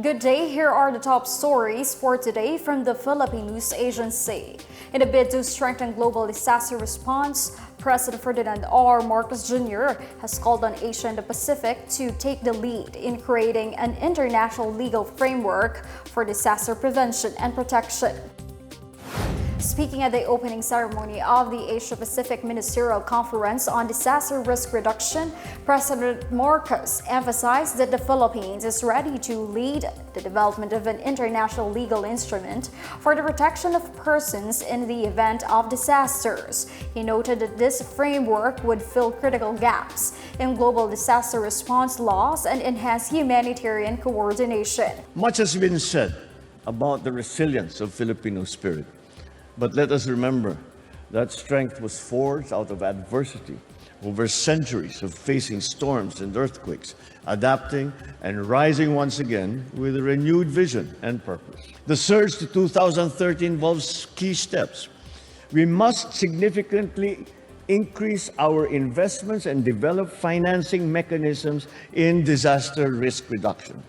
Good day, here are the top stories for today from the Philippine News Agency. In a bid to strengthen global disaster response, President Ferdinand R. Marcos Jr. has called on Asia and the Pacific to take the lead in creating an international legal framework for disaster prevention and protection. Speaking at the opening ceremony of the Asia-Pacific Ministerial Conference on Disaster Risk Reduction, President Marcos emphasized that the Philippines is ready to lead the development of an international legal instrument for the protection of persons in the event of disasters. He noted that this framework would fill critical gaps in global disaster response laws and enhance humanitarian coordination. Much has been said about the resilience of Filipino spirit. But let us remember that strength was forged out of adversity over centuries of facing storms and earthquakes, adapting and rising once again with a renewed vision and purpose. The surge to 2030 involves key steps. We must significantly increase our investments and develop financing mechanisms in disaster risk reduction.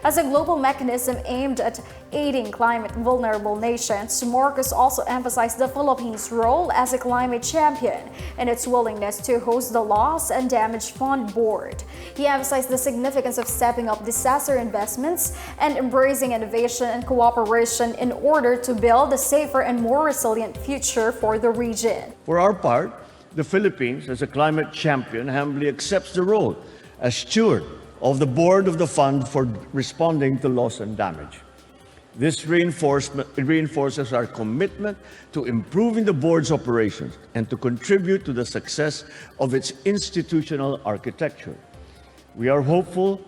As a global mechanism aimed at aiding climate-vulnerable nations, Marcos also emphasized the Philippines' role as a climate champion and its willingness to host the Loss and Damage Fund Board. He emphasized the significance of stepping up disaster investments and embracing innovation and cooperation in order to build a safer and more resilient future for the region. For our part, the Philippines, as a climate champion, humbly accepts the role as steward of the board of the fund for responding to loss and damage. This reinforces our commitment to improving the board's operations and to contribute to the success of its institutional architecture. We are hopeful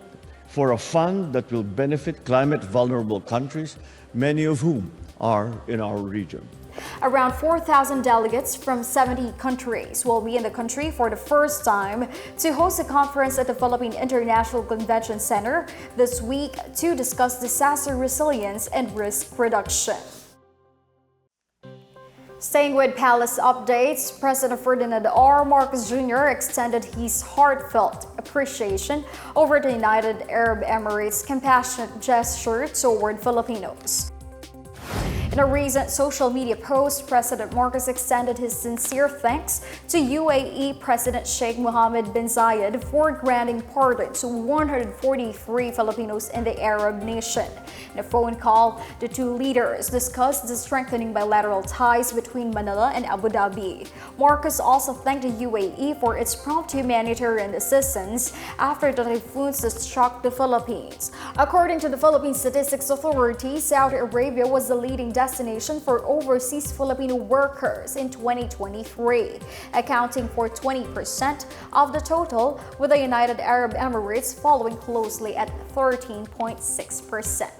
for a fund that will benefit climate-vulnerable countries, many of whom are in our region. Around 4,000 delegates from 70 countries will be in the country for the first time to host a conference at the Philippine International Convention Center this week to discuss disaster resilience and risk reduction. Staying with palace updates, President Ferdinand R. Marcos Jr. extended his heartfelt appreciation over the United Arab Emirates' compassionate gesture toward Filipinos. In a recent social media post, President Marcos extended his sincere thanks to UAE President Sheikh Mohammed bin Zayed for granting pardon to 143 Filipinos in the Arab nation. In a phone call, the two leaders discussed the strengthening bilateral ties between Manila and Abu Dhabi. Marcos also thanked the UAE for its prompt humanitarian assistance after the typhoons that struck the Philippines. According to the Philippine Statistics Authority, Saudi Arabia was the leading destination for overseas Filipino workers in 2023, accounting for 20% of the total, with the United Arab Emirates following closely at 13.6%.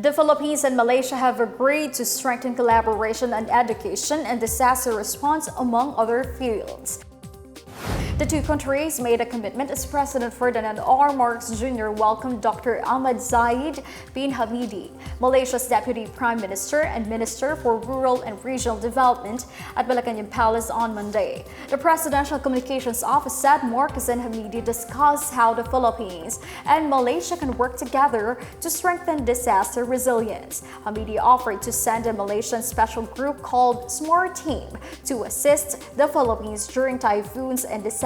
The Philippines and Malaysia have agreed to strengthen collaboration on education and disaster response, among other fields. The two countries made a commitment as President Ferdinand R. Marcos Jr. welcomed Dr. Ahmad Zahid bin Hamidi, Malaysia's Deputy Prime Minister and Minister for Rural and Regional Development, at Malacanang Palace on Monday. The Presidential Communications Office said Marcos and Hamidi discussed how the Philippines and Malaysia can work together to strengthen disaster resilience. Hamidi offered to send a Malaysian special group called Smart Team to assist the Philippines during typhoons and disasters.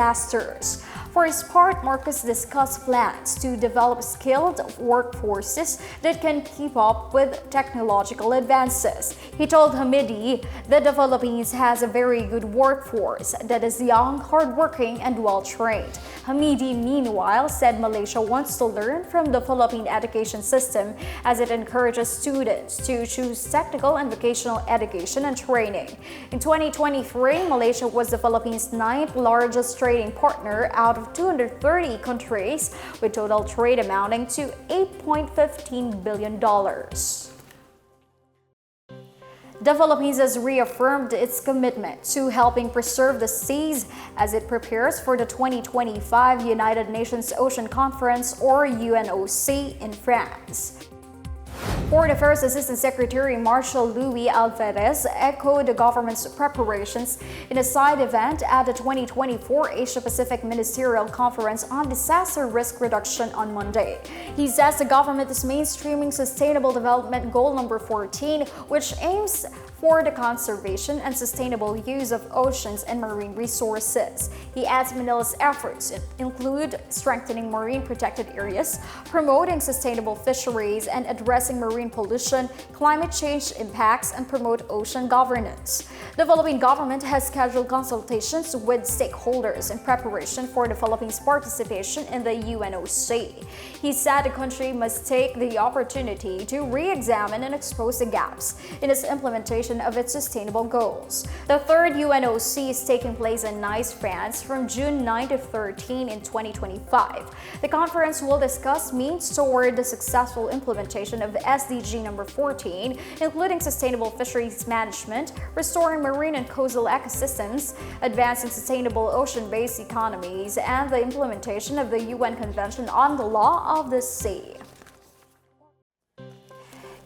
For his part, Marcos discussed plans to develop skilled workforces that can keep up with technological advances. He told Hamidi that the Philippines has a very good workforce that is young, hardworking, and well-trained. Hamidi, meanwhile, said Malaysia wants to learn from the Philippine education system as it encourages students to choose technical and vocational education and training. In 2023, Malaysia was the Philippines' 9th largest trading partner out of 230 countries, with total trade amounting to $8.15 billion. The Philippines has reaffirmed its commitment to helping preserve the seas as it prepares for the 2025 United Nations Ocean Conference, or UNOC, in France. Foreign Affairs Assistant Secretary Marshal Luis Alvarez echoed the government's preparations in a side event at the 2024 Asia-Pacific Ministerial Conference on Disaster Risk Reduction on Monday. He says the government is mainstreaming Sustainable Development Goal number 14, which aims for the conservation and sustainable use of oceans and marine resources. He adds Manila's efforts include strengthening marine protected areas, promoting sustainable fisheries, and addressing marine pollution, climate change impacts, and promote ocean governance. The Philippine government has scheduled consultations with stakeholders in preparation for the Philippines' participation in the UNOC. He said the country must take the opportunity to re-examine and expose the gaps in its implementation of its sustainable goals. The third UNOC is taking place in Nice, France from June 9 to 13 in 2025. The conference will discuss means toward the successful implementation of SDG number 14, including sustainable fisheries management, restoring marine and coastal ecosystems, advancing sustainable ocean-based economies, and the implementation of the UN Convention on the Law of the Sea.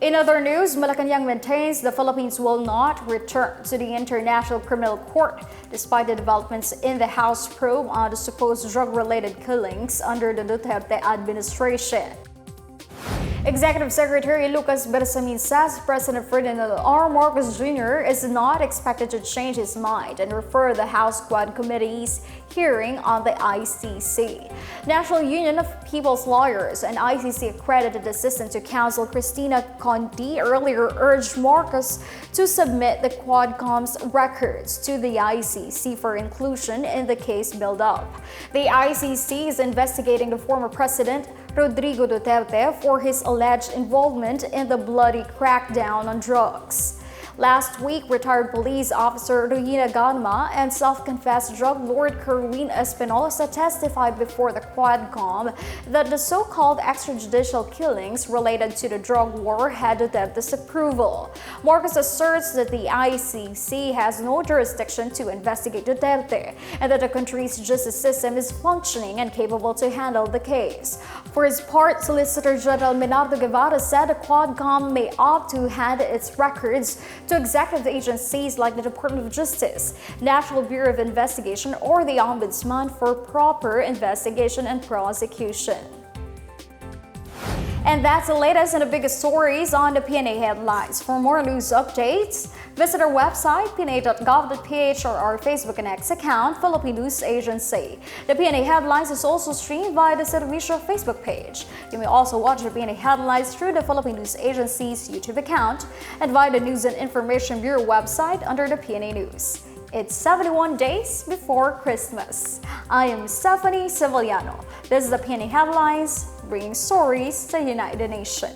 In other news, Malacanang maintains the Philippines will not return to the International Criminal Court despite the developments in the House probe on the supposed drug-related killings under the Duterte administration. Executive Secretary Lucas Bersamin says President Ferdinand R. Marcos Jr. is not expected to change his mind and refer the House Quad Committee's hearing on the ICC. National Union of People's Lawyers and ICC accredited assistant to counsel Cristina Conti earlier urged Marcos to submit the Quadcom's records to the ICC for inclusion in the case build-up. The ICC is investigating the former president Rodrigo Duterte for his alleged involvement in the bloody crackdown on drugs. Last week, retired police officer Ruina Ganma and self-confessed drug lord Kerwin Espinosa testified before the Quadcom that the so-called extrajudicial killings related to the drug war had Duterte's approval. Marcos asserts that the ICC has no jurisdiction to investigate Duterte and that the country's justice system is functioning and capable to handle the case. For his part, Solicitor General Menardo Guevara said the Quadcom may opt to hand its records to executive agencies like the Department of Justice, National Bureau of Investigation, or the Ombudsman for proper investigation and prosecution. And that's the latest and the biggest stories on the Pna Headlines. For more news updates, visit our website, pna.gov.ph, or our Facebook and X account, Philippine News Agency. The Pna Headlines is also streamed via the Servicio Facebook page. You may also watch the Pna Headlines through the Philippine News Agency's YouTube account and via the News and Information Bureau website under the Pna News. It's 71 days before Christmas. I am Stephanie Sevillano. This is the Pna Headlines, bringing stories to unite the nation.